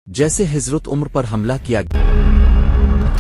जैसे हजरत उमर पर हमला किया,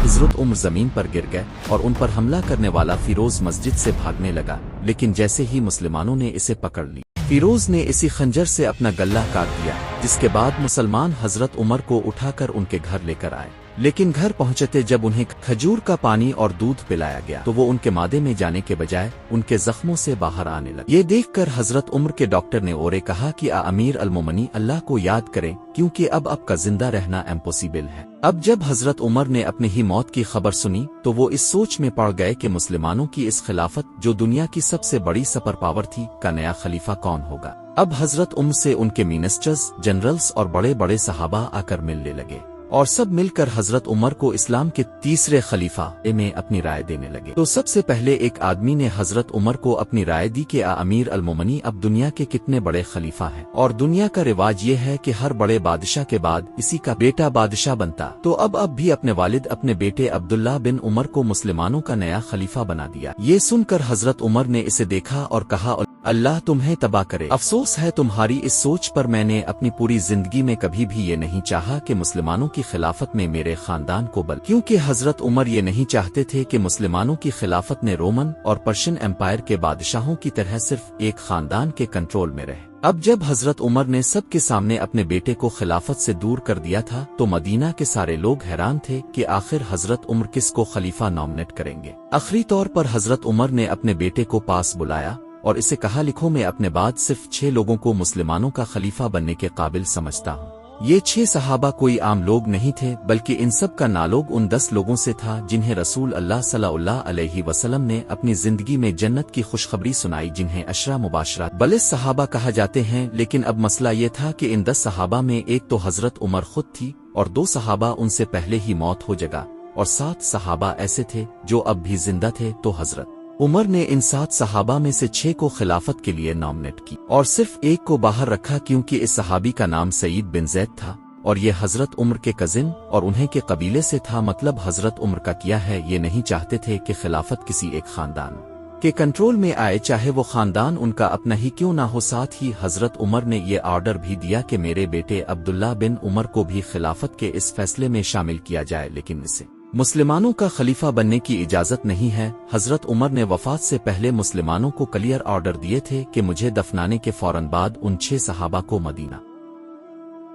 हजरत उमर जमीन पर गिर गए और उन पर हमला करने वाला फिरोज मस्जिद से भागने लगा, लेकिन जैसे ही मुसलमानों ने इसे पकड़ ली, फिरोज ने इसी खंजर से अपना गला काट दिया, जिसके बाद मुसलमान हजरत उमर को उठाकर उनके घर लेकर आए। लेकिन घर पहुंचते जब उन्हें खजूर का पानी और दूध पिलाया गया तो वो उनके मादे में जाने के बजाय उनके जख्मों से बाहर आने लगे। ये देखकर हजरत उमर के डॉक्टर ने और कहा कि अमीर अल-मोमिनीन अल्लाह को याद करें, क्योंकि अब का जिंदा रहना इम्पॉसिबल है। अब जब हजरत उमर ने अपनी ही मौत की खबर सुनी तो वो इस सोच में पड़ गए कि मुसलमानों की इस खिलाफत, जो दुनिया की सबसे बड़ी सुपर पावर थी, का नया खलीफा कौन होगा। अब हजरत उमर से उनके मिनिस्टर्स, जनरल्स और बड़े बड़े सहाबा आकर मिलने लगे और सब मिलकर हजरत उमर को इस्लाम के तीसरे खलीफा में अपनी राय देने लगे। तो सबसे पहले एक आदमी ने हजरत उमर को अपनी राय दी कि अमीर अल-मोमिनीन, अब दुनिया के कितने बड़े खलीफा हैं और दुनिया का रिवाज ये है कि हर बड़े बादशाह के बाद इसी का बेटा बादशाह बनता, तो अब भी अपने वालिद अपने बेटे अब्दुल्ला बिन उमर को मुसलमानों का नया खलीफा बना दिया। ये सुनकर हजरत उमर ने इसे देखा और कहा, अल्लाह तुम्हें तबाह करे, अफसोस है तुम्हारी इस सोच पर। मैंने अपनी पूरी जिंदगी में कभी भी ये नहीं चाहा कि मुसलमानों की खिलाफत में मेरे खानदान को बल, क्योंकि हजरत उमर ये नहीं चाहते थे कि मुसलमानों की खिलाफत ने रोमन और पर्शियन एम्पायर के बादशाहों की तरह सिर्फ एक खानदान के कंट्रोल में रहे। अब जब हजरत उमर ने सबके सामने अपने बेटे को खिलाफत से दूर कर दिया था तो मदीना के सारे लोग हैरान थे कि आखिर हजरत उमर किसको खलीफा नॉमिनेट करेंगे। आखिरी तौर पर हजरत उमर ने अपने बेटे को पास बुलाया और इसे कहा, लिखो, मैं अपने बाद सिर्फ 6 लोगों को मुसलमानों का खलीफा बनने के काबिल समझता हूँ। ये 6 सहाबा कोई आम लोग नहीं थे, बल्कि इन सब का नालोग उन 10 लोगों से था जिन्हें रसूल अल्लाह सल्लल्लाहु अलैहि वसल्लम ने अपनी जिंदगी में जन्नत की खुशखबरी सुनाई, जिन्हें अशरा मुबाशरा बलिस सहाबा कहा जाते हैं। लेकिन अब मसला ये था कि इन 10 सहाबा में एक तो हजरत उमर खुद थी और 2 सहाबा उनसे पहले ही मौत हो जगा और 7 सहाबा ऐसे थे जो अब भी जिंदा थे। तो हजरत उमर ने इन 7 सहाबा में से 6 को खिलाफत के लिए नॉमिनेट की और सिर्फ एक को बाहर रखा, क्योंकि इस सहाबी का नाम सईद बिन ज़ैद था और ये हजरत उमर के कजिन और उन्हें के कबीले से था। मतलब हजरत उमर का किया है, ये नहीं चाहते थे कि खिलाफत किसी एक खानदान के कंट्रोल में आए, चाहे वो खानदान उनका अपना ही क्यों ना हो। साथ ही हजरत उमर ने ये ऑर्डर भी दिया कि मेरे बेटे अब्दुल्ला बिन उमर को भी खिलाफत के इस फैसले में शामिल किया जाए, लेकिन इसे मुसलमानों का खलीफा बनने की इजाजत नहीं है। हजरत उमर ने वफात से पहले मुसलमानों को क्लियर ऑर्डर दिए थे कि मुझे दफनाने के फौरन बाद उन 6 सहाबा को मदीना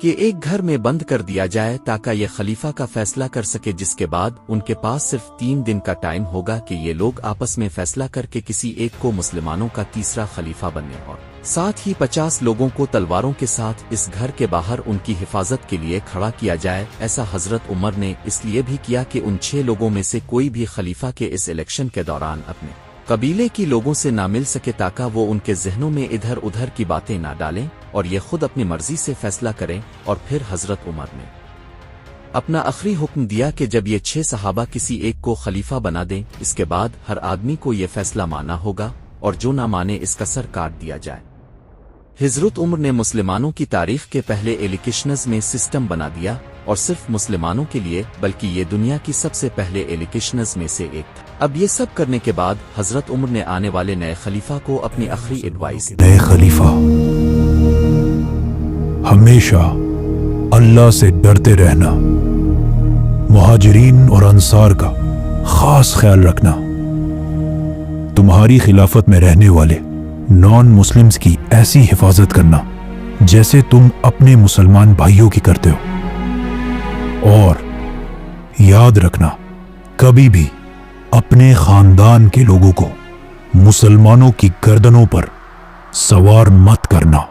के एक घर में बंद कर दिया जाए ताकि ये खलीफा का फैसला कर सके, जिसके बाद उनके पास सिर्फ 3 दिन का टाइम होगा कि ये लोग आपस में फैसला करके किसी एक को मुसलमानों का तीसरा खलीफा बनने और साथ ही 50 लोगों को तलवारों के साथ इस घर के बाहर उनकी हिफाजत के लिए खड़ा किया जाए। ऐसा हजरत उमर ने इसलिए भी किया कि उन 6 लोगों में से कोई भी खलीफा के इस इलेक्शन के दौरान अपने कबीले की लोगों से ना मिल सके, ताकि वो उनके जहनों में इधर उधर की बातें ना डालें और ये खुद अपनी मर्जी से फैसला करें। और फिर हजरत उमर ने अपना आखिरी हुक्म दिया कि जब ये 6 सहाबा किसी एक को खलीफा बना दें, इसके बाद हर आदमी को ये फैसला मानना होगा और जो ना माने इसका सर काट दिया जाए। हजरत उमर ने मुसलमानों की तारीख के पहले एलिकेशनज में सिस्टम बना दिया और सिर्फ मुसलमानों के लिए, बल्कि ये दुनिया की सबसे पहले एलिकेशनज में से एक था। अब ये सब करने के बाद हजरत उमर ने आने वाले नए खलीफा को अपनी आखिरी एडवाइस, नए खलीफा हमेशा अल्लाह से डरते रहना, मुहाजिरीन और अंसार का खास ख्याल रखना, तुम्हारी खिलाफत में रहने वाले नॉन मुस्लिम्स की ऐसी हिफाजत करना जैसे तुम अपने मुसलमान भाइयों की करते हो, और याद रखना कभी भी अपने खानदान के लोगों को मुसलमानों की गर्दनों पर सवार मत करना।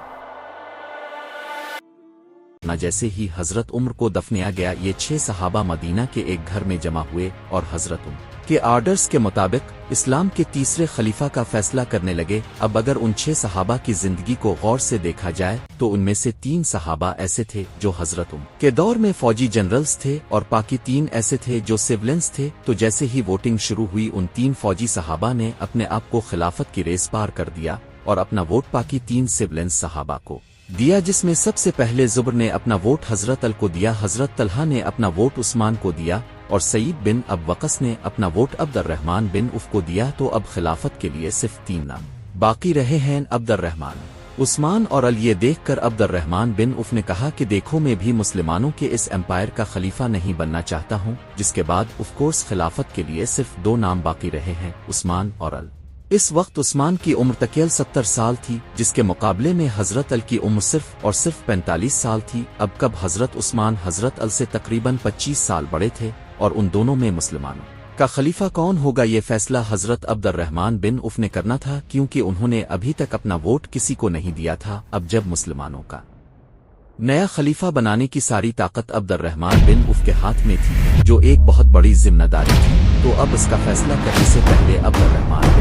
जैसे ही हजरत उमर को दफनाया गया, ये 6 सहाबा मदीना के एक घर में जमा हुए और हजरत उमर के आर्डर्स के मुताबिक इस्लाम के तीसरे खलीफा का फैसला करने लगे। अब अगर उन 6 सहाबा की जिंदगी को गौर से देखा जाए तो उनमें से 3 सहाबा ऐसे थे जो हजरत उमर के दौर में फौजी जनरल्स थे और बाकी 3 ऐसे थे जो सिविलियंस थे। तो जैसे ही वोटिंग शुरू हुई, उन 3 फौजी सहाबा ने अपने आप को खिलाफत की रेस पार कर दिया और अपना वोट बाकी 3 सिविलियंस सहाबा को दिया, जिसमें सबसे पहले जुबर ने अपना वोट हजरत अल को दिया, हजरत तलहा ने अपना वोट उस्मान को दिया और सईद बिन अब वक़स ने अपना वोट अब्दुर्रहमान बिन उफ को दिया। तो अब खिलाफत के लिए सिर्फ 3 नाम बाकी रहे हैं, अब्दुर्रहमान, عثمان اور علی یہ دیکھ کر عبد الرحمن بن عوف نے کہا کہ دیکھو میں بھی مسلمانوں کے اس امپائر کا خلیفہ نہیں بننا چاہتا ہوں، جس کے بعد آف کورس خلافت کے لیے صرف 2 نام باقی رہے ہیں، عثمان اور علی۔ اس وقت عثمان کی عمر تکیل 70 سال تھی، جس کے مقابلے میں حضرت علی کی عمر صرف 45 سال تھی۔ اب کب حضرت عثمان حضرت علی سے تقریباً 25 سال بڑے تھے، اور ان دونوں میں مسلمانوں کا خلیفہ کون ہوگا یہ فیصلہ حضرت عبد الرحمن بن عوف نے کرنا تھا، کیونکہ انہوں نے ابھی تک اپنا ووٹ کسی کو نہیں دیا تھا۔ اب جب مسلمانوں کا نیا خلیفہ بنانے کی ساری طاقت عبد الرحمن بن عوف کے ہاتھ میں تھی، جو ایک بہت بڑی ذمہ داری تھی، تو اب اس کا فیصلہ کرنے سے پہلے عبد الرحمن بن